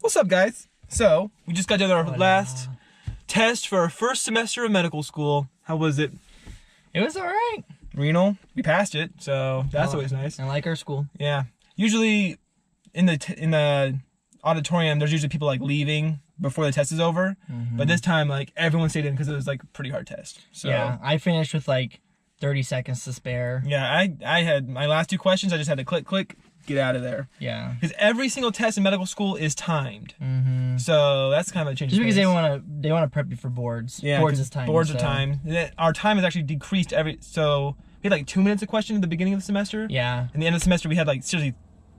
What's up, guys? So, we just got done our last test for our first semester of medical school. How was it? It was alright. Renal, we passed it, so that's always nice. I like our school. Yeah. Usually, in the auditorium, there's usually people like leaving before the test is over. But this time, like, everyone stayed in because it was like a pretty hard test. So yeah, I finished with like 30 seconds to spare. yeah, I had my last 2 questions. I just had to click, get out of there. Yeah. Because every single test in medical school is timed. So that's kind of a change. Just because they want to prep you for boards. Yeah, boards is timed. Boards are timed. Our time is actually decreased so we had like 2 minutes a question at the beginning of the semester. Yeah. And the end of the semester we had like seriously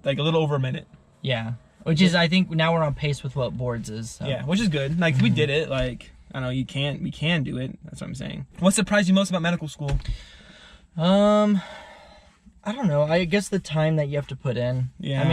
like a little over a minute. Yeah. Which is, I think now we're on pace with what boards is. So. Yeah, which is good. Like we did it. Like I don't know, we can do it. That's what I'm saying. What surprised you most about medical school? I don't know. I guess the time that you have to put in. Yeah. I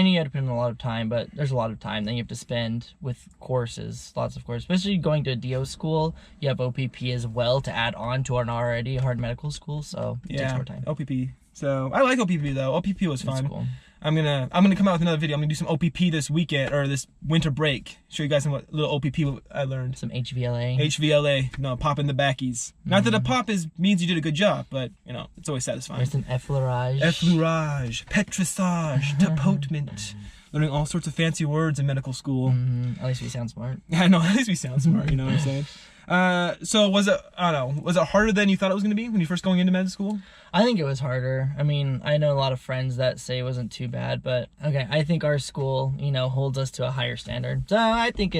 knew you had to put in a lot of time, but there's a lot of time that you have to spend with courses, lots of courses. Especially going to a DO school, you have OPP as well to add on to an already hard medical school, so it takes more time. OPP. So I like OPP though. OPP was fun. That's cool. I'm gonna come out with another video. I'm gonna do some OPP this weekend or this winter break. Show you guys some little OPP I learned. Some HVLA. HVLA. No, popping the backies. Not that a pop means you did a good job, but you know it's always satisfying. There's some effleurage. Effleurage, petrissage, depotement. Learning all sorts of fancy words in medical school. At least we sound smart. I know. At least we sound smart. You know what I'm saying? So was it harder than you thought it was gonna be when you first going into med school? I think it was harder. I mean, I know a lot of friends that say it wasn't too bad, but okay, I think our school, holds us to a higher standard. So I think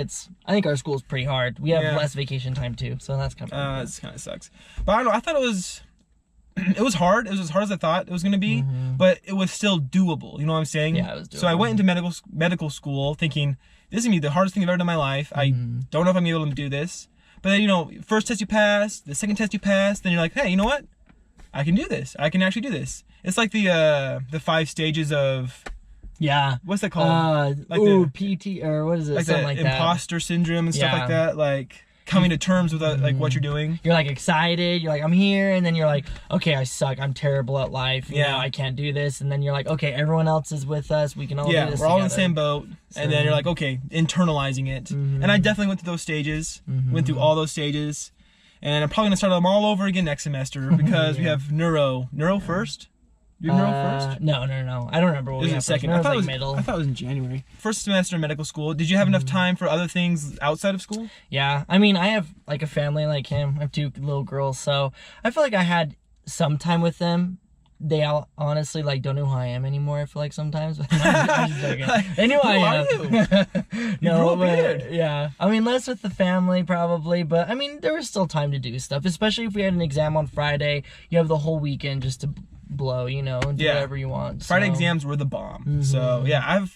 our school is pretty hard. We have less vacation time too, so that's kind of that kind of sucks. But I don't know. I thought it was hard. It was as hard as I thought it was gonna be, but it was still doable. You know what I'm saying? Yeah, it was doable. So I went into medical school thinking this is gonna be the hardest thing I've ever done in my life. I don't know if I'm able to do this. But then, first test you pass, the second test you pass, then you're like, hey, you know what? I can do this. I can actually do this. It's like the 5 stages of... Yeah. What's that called? PT, or what is it? Like something the like that. imposter syndrome and stuff like that. Like, coming to terms with like what you're doing. You're like excited. You're like, I'm here. And then you're like, okay, I suck. I'm terrible at life. You know, I can't do this. And then you're like, okay, everyone else is with us. We can all do this we're all in together. the same boat. So, and then you're like, okay, internalizing it. And I definitely went through those stages. Went through all those stages. And I'm probably going to start them all over again next semester because we have neuro. Neuro first? You have neuro first? No. I don't remember what we had second. First. I thought it was middle. I thought it was in January. First semester in medical school. Did you have enough time for other things outside of school? Yeah. I mean, I have like a family like him. I have 2 little girls, so I feel like I had some time with them. They all honestly don't know who I am anymore. I feel like sometimes. I'm just joking. They knew who I am. No, but yeah. I mean, less with the family probably, but I mean, there was still time to do stuff. Especially if we had an exam on Friday, you have the whole weekend just to blow, and do whatever you want. Friday exams were the bomb. So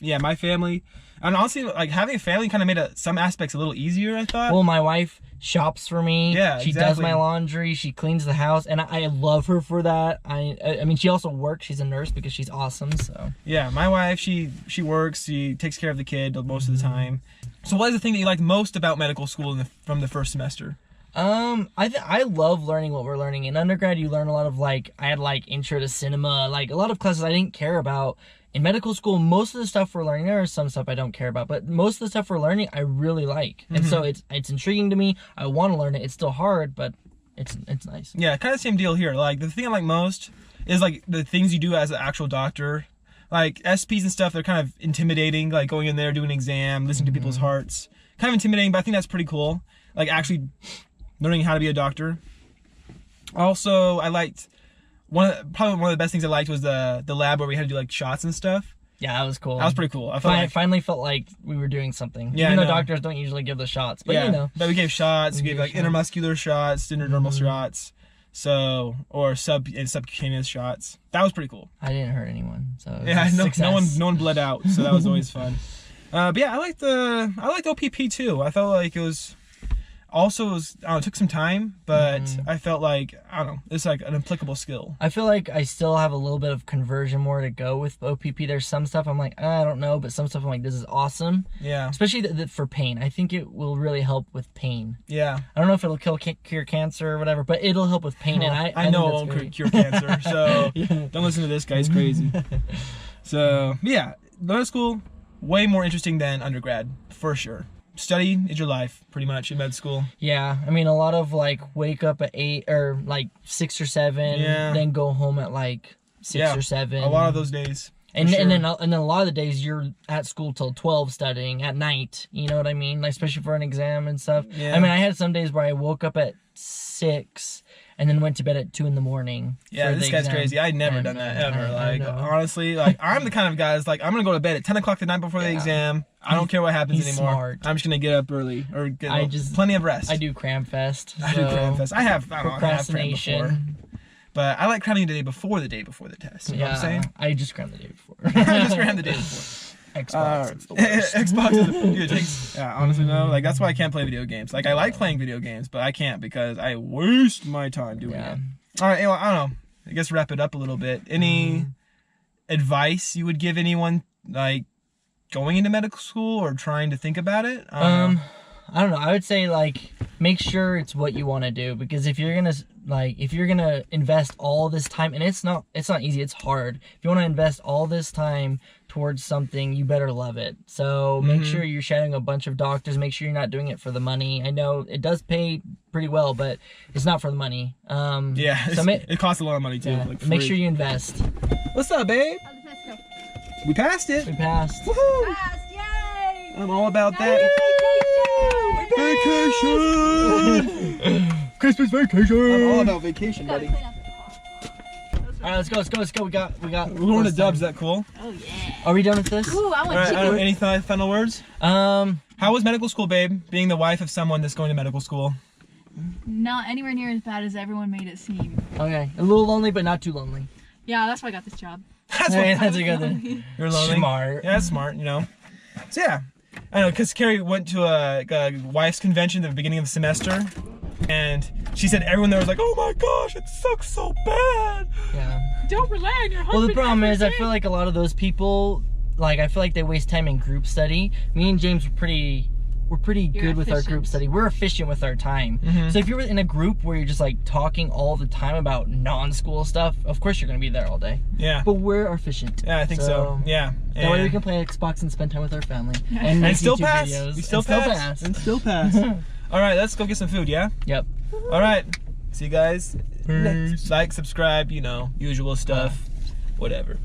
my family, and honestly, like having a family kind of made some aspects a little easier. I thought. Well, my wife shops for me. Yeah, she does my laundry. She cleans the house, and I love her for that. I mean, she also works. She's a nurse because she's awesome. So yeah, my wife, she works. She takes care of the kid most of the time. So what is the thing that you liked most about medical school from the first semester? I love learning what we're learning. In undergrad, you learn a lot of I had intro to cinema, a lot of classes I didn't care about. In medical school, most of the stuff we're learning, there is some stuff I don't care about, but most of the stuff we're learning, I really like. And so it's intriguing to me. I want to learn it. It's still hard, but it's nice. Yeah, kind of same deal here. Like the thing I like most is the things you do as an actual doctor. Like SPs and stuff, they're kind of intimidating, going in there, doing an exam, listening to people's hearts. Kind of intimidating, but I think that's pretty cool. Actually learning how to be a doctor. Also, I liked probably one of the best things I liked was the lab where we had to do shots and stuff. Yeah, that was cool. That was pretty cool. I finally felt like we were doing something. Yeah, even though doctors don't usually give the shots, but But we gave shots. We gave intermuscular shots, intradermal shots, or subcutaneous shots. That was pretty cool. I didn't hurt anyone, so no one bled out, so that was always fun. But yeah, I liked OPP too. I felt like it was. Also, it took some time, but I felt it's an applicable skill. I feel like I still have a little bit of conversion more to go with OPP. There's some stuff I'm like, I don't know, but some stuff I'm like, this is awesome. Yeah. Especially for pain. I think it will really help with pain. Yeah. I don't know if it'll cure cancer or whatever, but it'll help with pain. Well, and I know it won't cure cancer, so don't listen to this guy. He's crazy. So, yeah, medical school, way more interesting than undergrad, for sure. Study is your life, pretty much, in med school. Yeah, I mean, a lot of like wake up at 8 or like 6 or 7, Yeah. then go home at like 6 or 7. A lot of those days. And sure. and then a lot of the days you're at school till 12 studying at night. You know what I mean? Like, especially for an exam and stuff. Yeah. I mean, I had some days where I woke up at 6 and then went to bed at 2 in the morning. Yeah, for this the guy's exam. crazy. I'd never And, done that I ever. Like, know. honestly, like, I'm the kind of guy that's like, I'm gonna go to bed at 10 o'clock the night before the Yeah. exam. I don't care what happens He's anymore. smart. I'm just gonna get up early or get I just- plenty of rest. I do cram fest. I do so cram fest. I don't know, I have crammed before. procrastination. But I like cramming the day before the test. You know what I'm saying? I just crammed the day before. I just crammed the day before. Xbox. It's the worst. Xbox is dude, it takes, yeah, honestly no, like that's why I can't play video games. Like I like playing video games, but I can't because I waste my time doing Yeah. it. All right, anyway, I don't know. I guess wrap it up a little bit. Any advice you would give anyone like going into medical school or trying to think about it? I don't know. I would say like make sure it's what you want to do, because if you're gonna invest all this time, and it's not easy, it's hard. If you want to invest all this time towards something, you better love it. So make sure you're shadowing a bunch of doctors. Make sure you're not doing it for the money. I know it does pay pretty well, but it's not for the money. Yeah, so it costs a lot of money too. yeah, Like, make free. sure you invest. What's up, babe? How did the test go? We passed it. We passed. Woohoo! Passed, yay! I'm all about that. Vacation! Vacation. Christmas vacation. I'm all about vacation, Gotta buddy. clean up the car. All right, let's go. We got. We're going to Dubs. Is that cool? Oh yeah. Are we done with this? Ooh, I All want right. chicken. Any final words? How was medical school, babe? Being the wife of someone that's going to medical school. Not anywhere near as bad as everyone made it seem. Okay, a little lonely, but not too lonely. Yeah, that's why I got this job. That's Hey, what that's a good thing. you're lonely. Smart. Yeah, that's smart. You know. So yeah, I know because Carrie went to a wife's convention at the beginning of the semester, and she said everyone there was like, "Oh my gosh, it sucks so bad." Yeah. Don't rely on your husband. Well, the problem is, I every feel like a lot of those people, like, I feel like they waste time in group study. Me and James we're pretty You're good with our group efficient. study. We're efficient with our time. Mhm. So if you're in a group where you're just like talking all the time about non-school stuff, of course you're gonna be there all day. Yeah. But we're efficient. Yeah, I think so. Yeah. That way we And- can play Xbox and spend time with our family. and make still YouTube pass. videos. We still And pass. And still pass. All right, let's go get some food. Yeah. Yep. All right. See you guys. Peace. Like, subscribe. You know, usual stuff. Whatever.